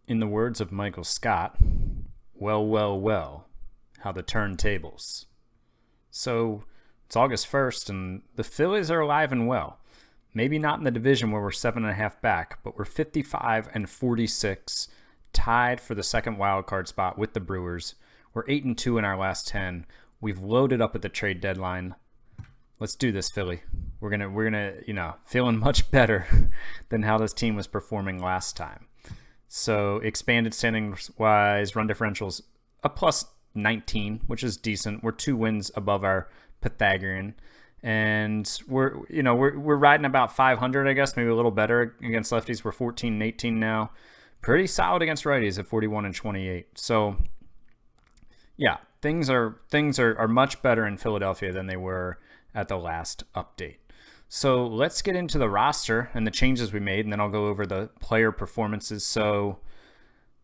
In the words of Michael Scott, well, well, well, how the turntables. So it's August 1st, and the Phillies are alive and well. Maybe not in the division where we're 7.5 back, but we're 55-46, tied for the second wild card spot with the Brewers. We're 8-2 in our last 10. We've loaded up at the trade deadline. Let's do this, Philly. We're gonna, feeling much better than how this team was performing last time. So expanded standings wise, run differentials a plus 19, which is decent. We're 2 wins above our Pythagorean, and we're riding about 500, I guess, maybe a little better against lefties. We're 14-18 now, pretty solid against righties at 41-28. So yeah, things are much better in Philadelphia than they were at the last update. So let's get into the roster and the changes we made, and then I'll go over the player performances. So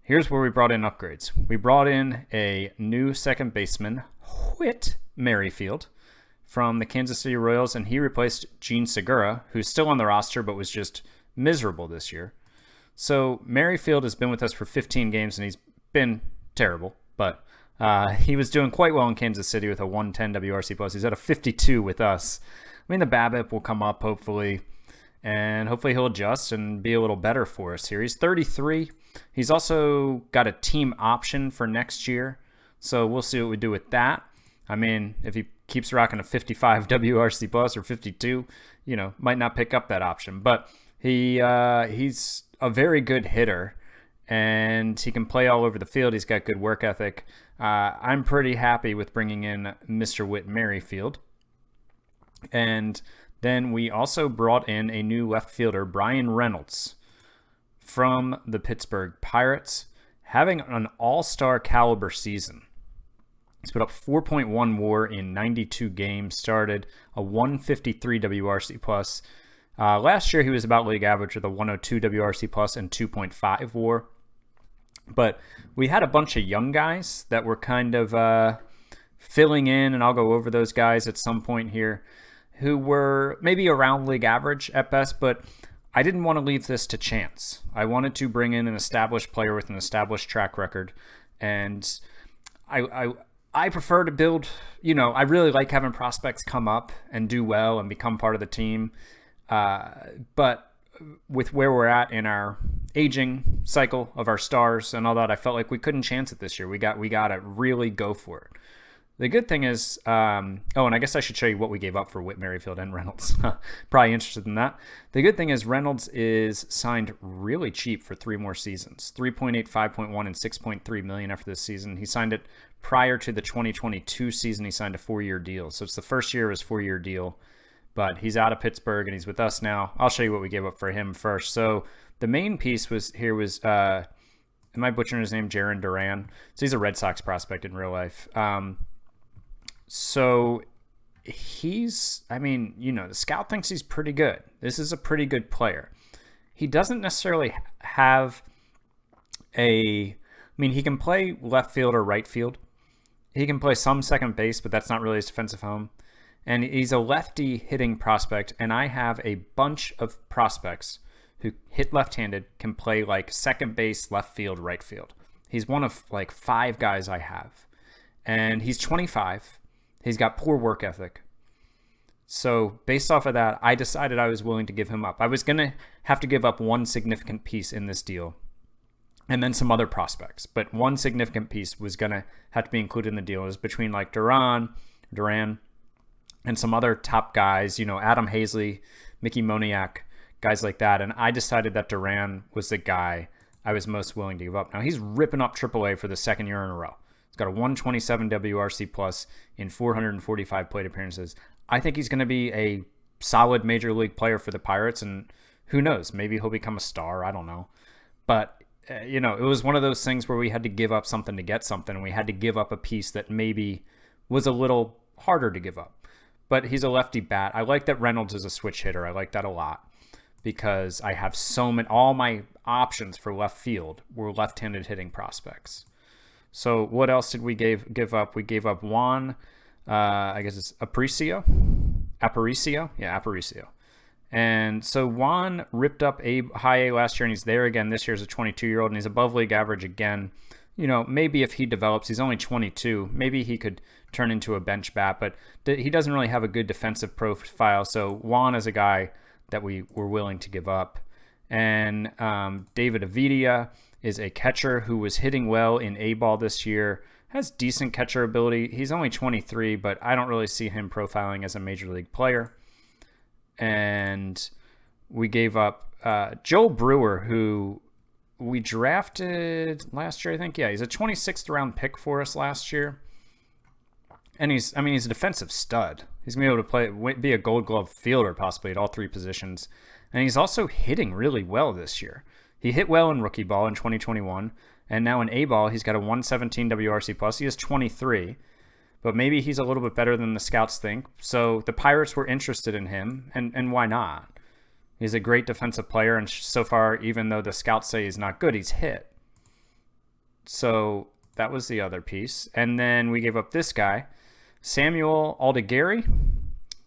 here's where we brought in upgrades. We brought in a new second baseman, Whit Merrifield, from the Kansas City Royals, and he replaced Gene Segura, who's still on the roster but was just miserable this year. So Merrifield has been with us for 15 games, and he's been terrible, but he was doing quite well in Kansas City with a 110 WRC+. He's at a 52 with us. I mean, the BABIP will come up, hopefully, and hopefully he'll adjust and be a little better for us here. He's 33. He's also got a team option for next year, so we'll see what we do with that. I mean, if he keeps rocking a 55 WRC+ or 52, might not pick up that option. But he's a very good hitter, and he can play all over the field. He's got good work ethic. I'm pretty happy with bringing in Mr. Whit Merrifield. And then we also brought in a new left fielder, Brian Reynolds, from the Pittsburgh Pirates, having an all-star caliber season. He's put up 4.1 WAR in 92 games, started a 153 WRC+. Last year he was about league average with a 102 WRC+ and 2.5 WAR. But we had a bunch of young guys that were kind of filling in, and I'll go over those guys at some point here, who were maybe around league average at best, but I didn't want to leave this to chance. I wanted to bring in an established player with an established track record, and I prefer to build, I really like having prospects come up and do well and become part of the team, but with where we're at in our aging cycle of our stars and all that, I felt like we couldn't chance it this year. We got to really go for it. The good thing is, and I guess I should show you what we gave up for Whit Merrifield and Reynolds. Probably interested in that. The good thing is Reynolds is signed really cheap for 3 more seasons, 3.8, 5.1, and 6.3 million after this season. He signed it prior to the 2022 season. He signed a 4-year deal. So it's the first year of his 4-year deal, but he's out of Pittsburgh and he's with us now. I'll show you what we gave up for him first. So the main piece was, am I butchering his name? Jaren Duran. So he's a Red Sox prospect in real life. So he's, the scout thinks he's pretty good. This is a pretty good player. He doesn't necessarily have he can play left field or right field. He can play some second base, but that's not really his defensive home. And he's a lefty hitting prospect, and I have a bunch of prospects who hit left-handed, can play like second base, left field, right field. He's one of like 5 guys I have. And he's 25. He's got poor work ethic. So based off of that, I decided I was willing to give him up. I was going to have to give up one significant piece in this deal and then some other prospects. But one significant piece was going to have to be included in the deal. It was between like Duran, and some other top guys, Adam Hazley, Mickey Moniak, guys like that. And I decided that Duran was the guy I was most willing to give up. Now he's ripping up AAA for the 2nd year in a row. He's got a 127 WRC+ in 445 plate appearances. I think he's going to be a solid major league player for the Pirates, and who knows, maybe he'll become a star. I don't know. But, it was one of those things where we had to give up something to get something, and we had to give up a piece that maybe was a little harder to give up. But he's a lefty bat. I like that Reynolds is a switch hitter. I like that a lot because I have all my options for left field were left-handed hitting prospects. So what else did we give up? We gave up Juan, I guess it's Aparicio. Yeah, Aparicio. And so Juan ripped up high A last year, and he's there again this year as a 22-year-old, and he's above league average again. Maybe if he develops, he's only 22, maybe he could turn into a bench bat, but he doesn't really have a good defensive profile. So Juan is a guy that we were willing to give up. And David Avidia is a catcher who was hitting well in A-ball this year, has decent catcher ability. He's only 23, but I don't really see him profiling as a major league player. And we gave up Joel Brewer, who we drafted last year, I think. Yeah, he's a 26th round pick for us last year. And he's a defensive stud. He's going to be able to be a Gold Glove fielder possibly at all three positions. And he's also hitting really well this year. He hit well in rookie ball in 2021. And now in A-ball, he's got a 117 WRC+. He is 23. But maybe he's a little bit better than the scouts think. So the Pirates were interested in him. And why not? He's a great defensive player. And so far, even though the scouts say he's not good, he's hit. So that was the other piece. And then we gave up this guy, Samuel Alda,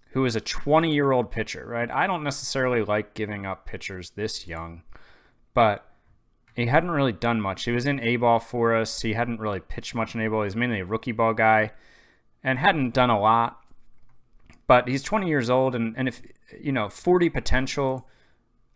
who is a 20-year-old pitcher, right? I don't necessarily like giving up pitchers this young, but he hadn't really done much. He was in A-ball for us. He hadn't really pitched much in A-ball. He's mainly a rookie ball guy and hadn't done a lot. But he's 20 years old, and if 40 potential,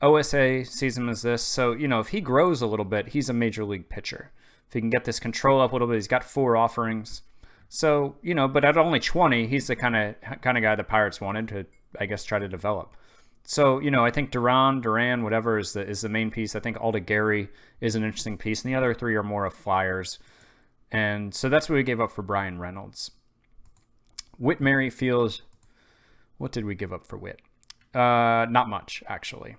OSA sees him as this. So, if he grows a little bit, he's a major league pitcher. If he can get this control up a little bit, he's got 4 offerings. So, but at only 20, he's the kind of guy the Pirates wanted to, I guess, try to develop. So, I think Duran, whatever is the main piece. I think Alda is an interesting piece, and the other 3 are more of flyers. And so that's what we gave up for Brian Reynolds. Whit Merrifield, what did we give up for Whit? Not much, actually.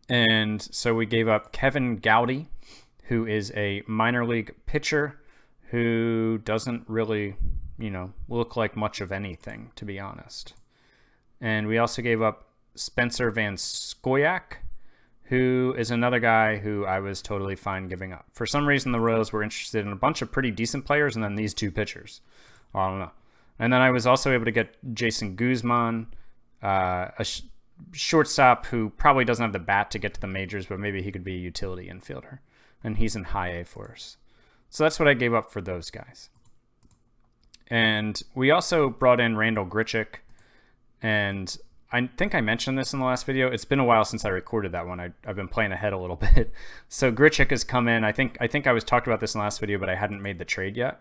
And so we gave up Kevin Gowdy, who is a minor league pitcher who doesn't really, look like much of anything, to be honest. And we also gave up Spencer Van Scoyac, who is another guy who I was totally fine giving up. For some reason, the Royals were interested in a bunch of pretty decent players and then these 2 pitchers. Well, I don't know. And then I was also able to get Jason Guzman, a shortstop who probably doesn't have the bat to get to the majors, but maybe he could be a utility infielder. And he's in high A for us. So that's what I gave up for those guys. And we also brought in Randall Grichik. And I think I mentioned this in the last video. It's been a while since I recorded that one. I've been playing ahead a little bit. So Grichik has come in. I think I was talked about this in the last video, but I hadn't made the trade yet.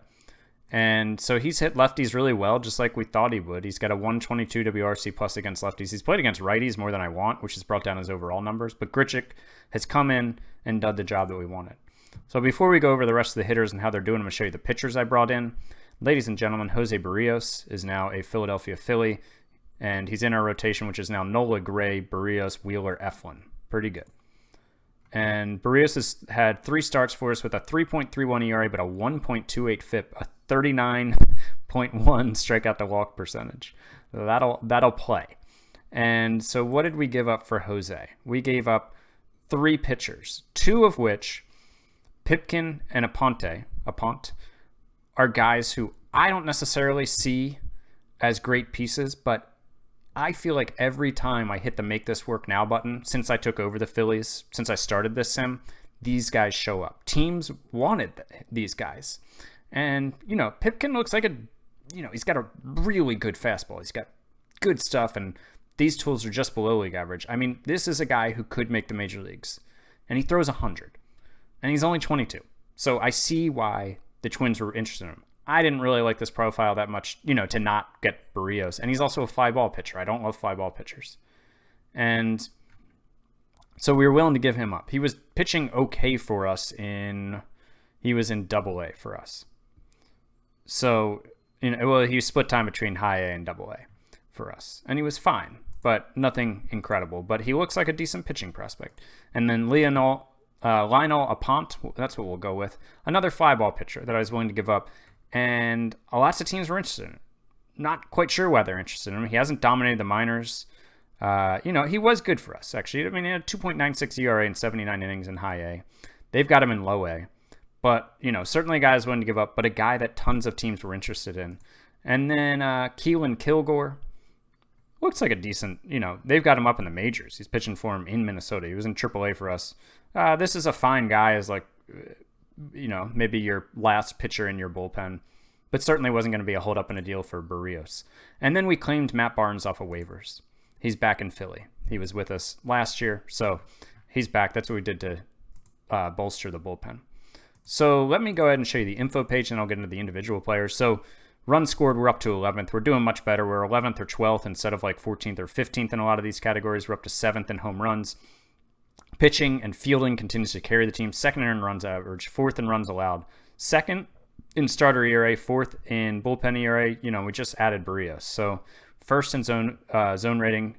And so he's hit lefties really well, just like we thought he would. He's got a 122 WRC+ against lefties. He's played against righties more than I want, which has brought down his overall numbers. But Grichik has come in and done the job that we wanted. So before we go over the rest of the hitters and how they're doing, I'm going to show you the pitchers I brought in. Ladies and gentlemen, Jose Barrios is now a Philadelphia Philly, and he's in our rotation, which is now Nola, Gray, Barrios, Wheeler, Eflin. Pretty good. And Barrios has had 3 starts for us with a 3.31 ERA, but a 1.28 FIP, a 39.1 strikeout to walk percentage. That'll play. And so what did we give up for Jose? We gave up 3 pitchers, 2 of which, Pipkin and Aponte, are guys who I don't necessarily see as great pieces, but I feel like every time I hit the Make This Work Now button, since I took over the Phillies, since I started this sim, these guys show up. Teams wanted these guys. And, Pipkin looks like he's got a really good fastball. He's got good stuff, and these tools are just below league average. I mean, this is a guy who could make the major leagues, and he throws 100, and he's only 22. So I see why the Twins were interested in him. I didn't really like this profile that much, to not get Barrios. And he's also a fly ball pitcher. I don't love fly ball pitchers. And so we were willing to give him up. He was pitching okay for us he was in Double-A for us. So, he split time between high A and Double-A for us. And he was fine, but nothing incredible. But he looks like a decent pitching prospect. And then Lionel Aponte, that's what we'll go with. Another fly ball pitcher that I was willing to give up. And lots of teams were interested in him. Not quite sure why they're interested in him. He hasn't dominated the minors. He was good for us, actually. I mean, he had 2.96 ERA and 79 innings in high A. They've got him in low A. But, certainly guys willing to give up, but a guy that tons of teams were interested in. And then Keelan Kilgore. looks like a decent, they've got him up in the majors. He's pitching for him in Minnesota. He was in AAA for us. This is a fine guy as maybe your last pitcher in your bullpen, but certainly wasn't going to be a hold up in a deal for Barrios. And then we claimed Matt Barnes off of waivers. He's back in Philly. He was with us last year, so he's back. That's what we did to bolster the bullpen. So let me go ahead and show you the info page, and I'll get into the individual players. So runs scored, we're up to 11th. We're doing much better. We're 11th or 12th instead of 14th or 15th in a lot of these categories. We're up to 7th in home runs. Pitching and fielding continues to carry the team. 2nd in runs average, 4th in runs allowed, 2nd in starter ERA, 4th in bullpen ERA. We just added Barrios. So 1st in zone rating,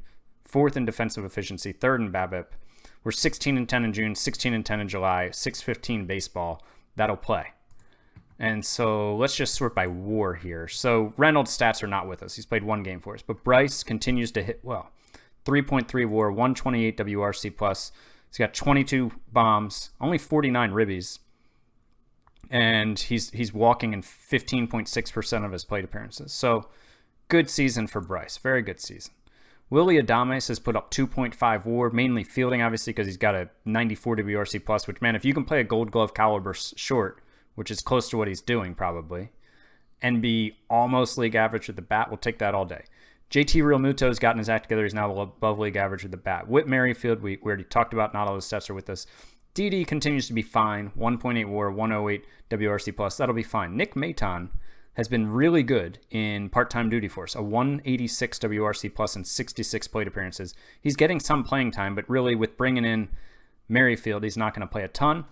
4th in defensive efficiency, 3rd in BABIP. We're 16-10 in June, 16-10 in July, 6-15 baseball. That'll play. And so let's just sort by WAR here. So Reynolds' stats are not with us. He's played one game for us. But Bryce continues to hit well. 3.3 WAR, 128 WRC+. He's got 22 bombs, only 49 ribbies. And he's walking in 15.6% of his plate appearances. So good season for Bryce. Very good season. Willie Adames has put up 2.5 WAR, mainly fielding, obviously, because he's got a 94 WRC+, which, man, if you can play a Gold Glove caliber short, which is close to what he's doing probably, and be almost league average with the bat, we'll take that all day. JT Realmuto has gotten his act together. He's now above league average with the bat. Whit Merrifield, we already talked about. Not all the stats are with us. Didi continues to be fine. 1.8 WAR, 108 WRC+. That'll be fine. Nick Maton has been really good in part-time duty for us. A 186 WRC+ and 66 plate appearances. He's getting some playing time, but really with bringing in Merrifield, he's not going to play a ton.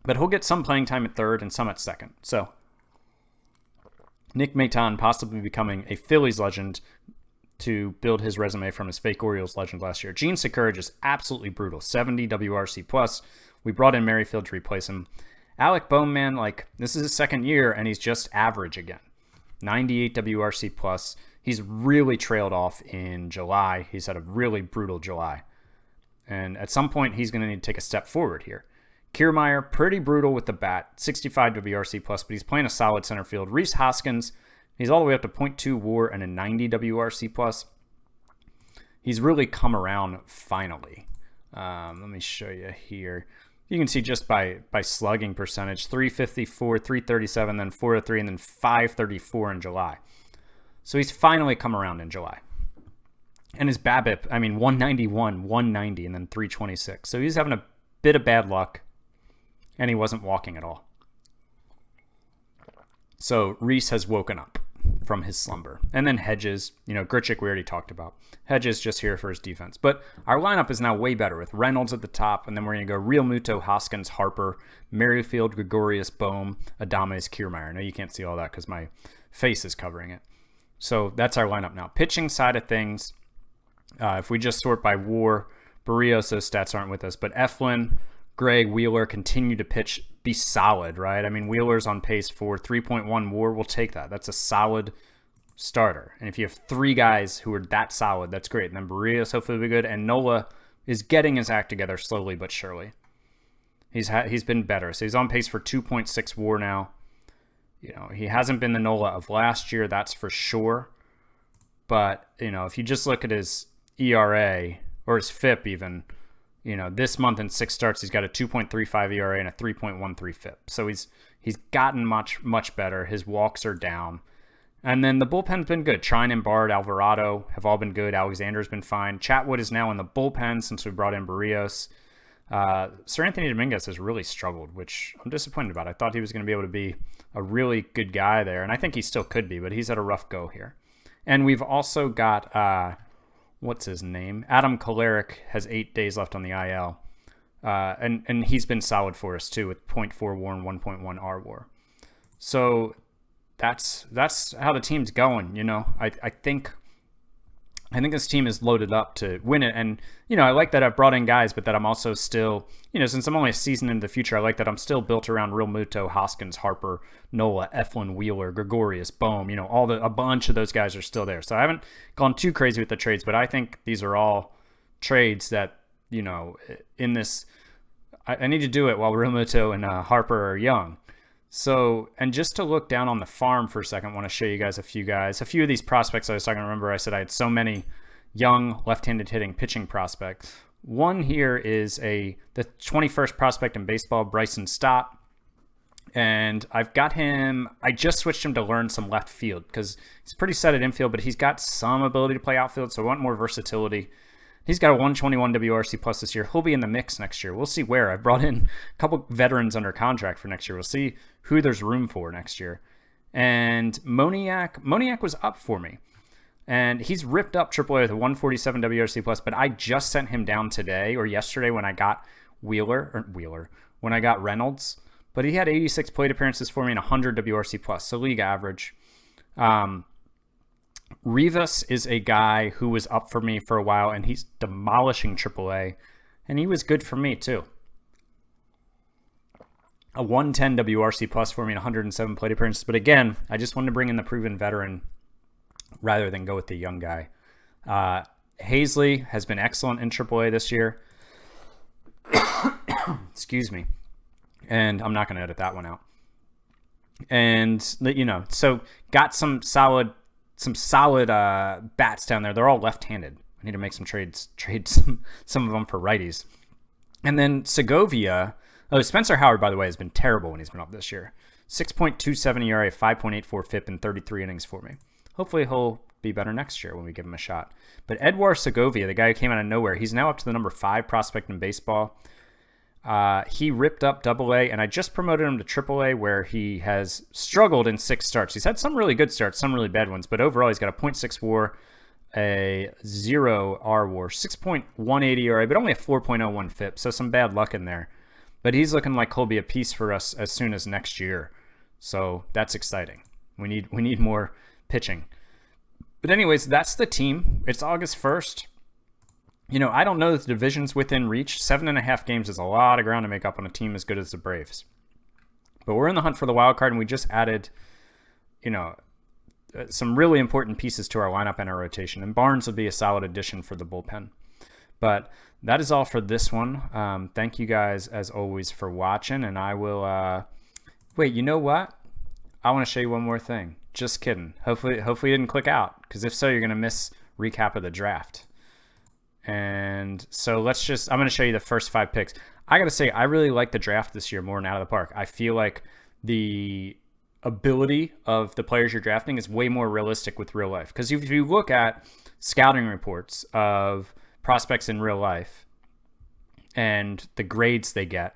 But he'll get some playing time at 3rd and some at 2nd. So Nick Maton possibly becoming a Phillies legend to build his resume from his fake Orioles legend last year. Gene Secourage is absolutely brutal. 70 WRC+. We brought in Merrifield to replace him. Alec Bowman, this is his 2nd year, and he's just average again. 98 WRC+. He's really trailed off in July. He's had a really brutal July. And at some point, he's going to need to take a step forward here. Kiermaier, pretty brutal with the bat. 65 WRC+, but he's playing a solid center field. Reese Hoskins, he's all the way up to 0.2 WAR and a 90 WRC+. He's really come around finally. Let me show you here. You can see just by slugging percentage, 354, 337, then 403, and then 534 in July. So he's finally come around in July. And his BABIP, 191, 190, and then 326. So he's having a bit of bad luck, and he wasn't walking at all. So Reese has woken up from his slumber. And then Hedges, Grichik we already talked about. Hedges just here for his defense. But our lineup is now way better with Reynolds at the top, and then we're going to go Realmuto, Hoskins, Harper, Merrifield, Gregorius, Bohm, Adames, Kiermaier. Now you can't see all that because my face is covering it. So that's our lineup now. Pitching side of things, if we just sort by WAR, Barrios, those stats aren't with us, but Eflin, Greg, Wheeler continue to pitch, be solid, right? Wheeler's on pace for 3.1 WAR. We'll take that. That's a solid starter. And if you have 3 guys who are that solid, that's great. And then Barrios hopefully will be good. And Nola is getting his act together slowly but surely. He's been better. So he's on pace for 2.6 WAR now. He hasn't been the Nola of last year, that's for sure. But, if you just look at his ERA or his FIP even, this month in 6 starts, he's got a 2.35 ERA and a 3.13 FIP. So he's gotten much, much better. His walks are down. And then the bullpen's been good. Trine and Bard, Alvarado have all been good. Alexander's been fine. Chatwood is now in the bullpen since we brought in Barrios. Sir Anthony Dominguez has really struggled, which I'm disappointed about. I thought he was going to be able to be a really good guy there, and I think he still could be, but he's had a rough go here. And we've also got, what's his name? Adam Kolarek has 8 days left on the IL, and he's been solid for us too with 0.4 WAR and 1.1 R WAR. So that's how the team's going. I think this team is loaded up to win it. And, I like that I've brought in guys, but that I'm also still, since I'm only a season into the future, I like that I'm still built around Realmuto, Hoskins, Harper, Nola, Eflin, Wheeler, Gregorius, Bohm, a bunch of those guys are still there. So I haven't gone too crazy with the trades, but I think these are all trades that, in this, I need to do it while Realmuto and Harper are young. So, and just to look down on the farm for a second, I want to show you guys a few guys. A few of these prospects I was talking, remember I said I had so many young left-handed hitting pitching prospects. One here is the 21st prospect in baseball, Bryson Stott. And I've got him, I just switched him to learn some left field because he's pretty set at infield, but he's got some ability to play outfield, so I want more versatility. He's got a 121 WRC plus this year. He'll be in the mix next year. We'll see where. I've brought in a couple veterans under contract for next year. We'll see who there's room for next year. And Moniak was up for me. And he's ripped up AAA with a 147 WRC plus, but I just sent him down today or yesterday when I got when I got Reynolds. But he had 86 plate appearances for me and 100 WRC plus, so league average. Rivas is a guy who was up for me for a while, and he's demolishing AAA, and he was good for me too. A 110 WRC plus for me and 107 plate appearances. But again, I just wanted to bring in the proven veteran rather than go with the young guy. Hazley has been excellent in AAA this year. Excuse me. And I'm not going to edit that one out. And, so got some solid bats down there. They're all left-handed. I need to make some trades, trade some of them for righties. And then Segovia. Oh, Spencer Howard, by the way, has been terrible when he's been up this year. 6.27 ERA, 5.84 FIP in 33 innings for me. Hopefully he'll be better next year when we give him a shot. But Edward Segovia, the guy who came out of nowhere, he's now up to the number 5 prospect in baseball. He ripped up AA, and I just promoted him to AAA, where he has struggled in 6 starts. He's had some really good starts, some really bad ones, but overall he's got a .6 WAR, a 0 R WAR, 6.18 ERA, but only a 4.01 FIP, so some bad luck in there. But he's looking like he'll be a piece for us as soon as next year, so that's exciting. We need more pitching. But anyways, that's the team. It's August 1st. I don't know that the division's within reach. 7.5 games is a lot of ground to make up on a team as good as the Braves. But we're in the hunt for the wild card, and we just added, some really important pieces to our lineup and our rotation. And Barnes will be a solid addition for the bullpen. But that is all for this one. Thank you guys, as always, for watching. And I will... Wait, you know what? I want to show you one more thing. Just kidding. Hopefully you didn't click out, because if so, you're going to miss recap of the draft. And so I'm going to show you the first 5 picks. I got to say, I really like the draft this year more than Out of the Park. I feel like the ability of the players you're drafting is way more realistic with real life. Because if you look at scouting reports of prospects in real life and the grades they get,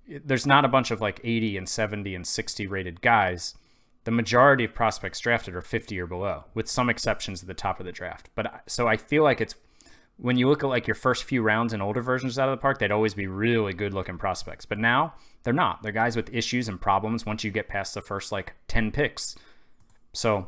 there's not a bunch of like 80 and 70 and 60 rated guys. The majority of prospects drafted are 50 or below, with some exceptions at the top of the draft. But so I feel like it's, when you look at like your first few rounds in older versions of Out of the Park, they'd always be really good looking prospects. But now they're not. They're guys with issues and problems once you get past the first like 10 picks. So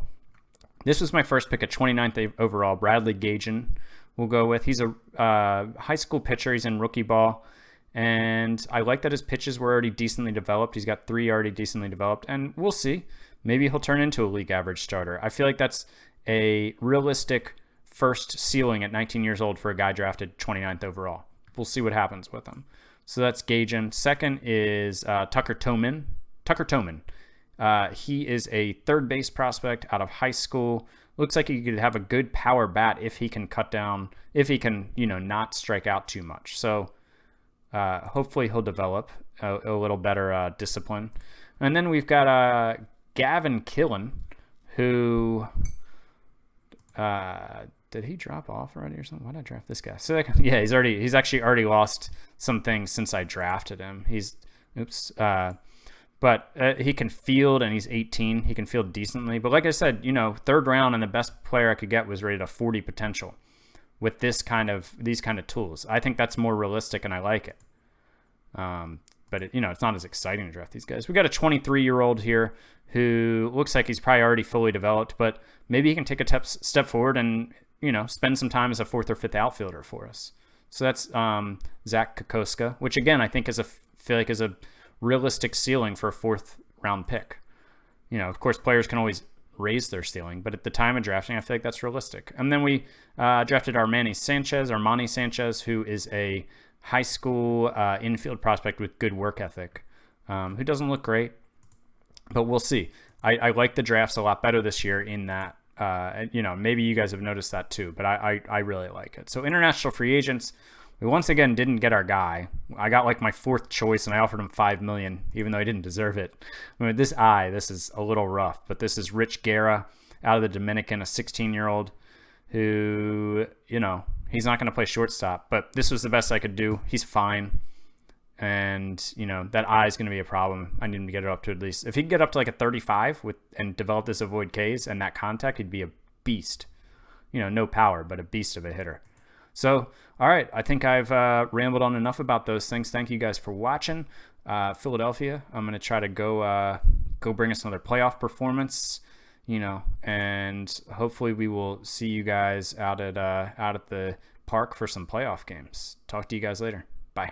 this was my first pick at 29th overall. Bradley Gagin we'll go with. He's a high school pitcher. He's in rookie ball. And I like that his pitches were already decently developed. He's got 3 already decently developed. And we'll see. Maybe he'll turn into a league average starter. I feel like that's a realistic first ceiling at 19 years old for a guy drafted 29th overall. We'll see what happens with him. So that's Gagin. Second is Tucker Toman. He is a third base prospect out of high school. Looks like he could have a good power bat if he can cut down, if he can, not strike out too much. So hopefully he'll develop a little better discipline. And then we've got Gavin Killen, who did he drop off already or something? Why did I draft this guy? So yeah, he's actually already lost some things since I drafted him. But he can field, and he's 18. He can field decently. But like I said, third round, and the best player I could get was rated a 40 potential with these kind of tools. I think that's more realistic, and I like it. But it's not as exciting to draft these guys. We got a 23-year-old here who looks like he's probably already fully developed, but maybe he can take a step forward and spend some time as a 4th or 5th outfielder for us. So that's Zach Kokoska, which again I think is a realistic ceiling for a 4th round pick. Of course, players can always raise their ceiling, but at the time of drafting, I feel like that's realistic. And then we drafted Armani Sanchez, who is a high school infield prospect with good work ethic, who doesn't look great. but we'll see. I like the drafts a lot better this year in that, maybe you guys have noticed that too, but I really like it. So international free agents, we once again didn't get our guy. I got like my fourth choice and I offered him $5 million, even though he didn't deserve it. I mean, this is a little rough, but this is Rich Guerra out of the Dominican, a 16-year-old who, he's not going to play shortstop, but this was the best I could do. He's fine. And, that eye is going to be a problem. I need him to get it up to at least, if he could get up to like a 35 and develop this avoid Ks and that contact, he'd be a beast. No power, but a beast of a hitter. So, all right, I think I've rambled on enough about those things. Thank you guys for watching. Philadelphia, I'm going to try to go bring us another playoff performance, and hopefully we will see you guys out at the park for some playoff games. Talk to you guys later. Bye.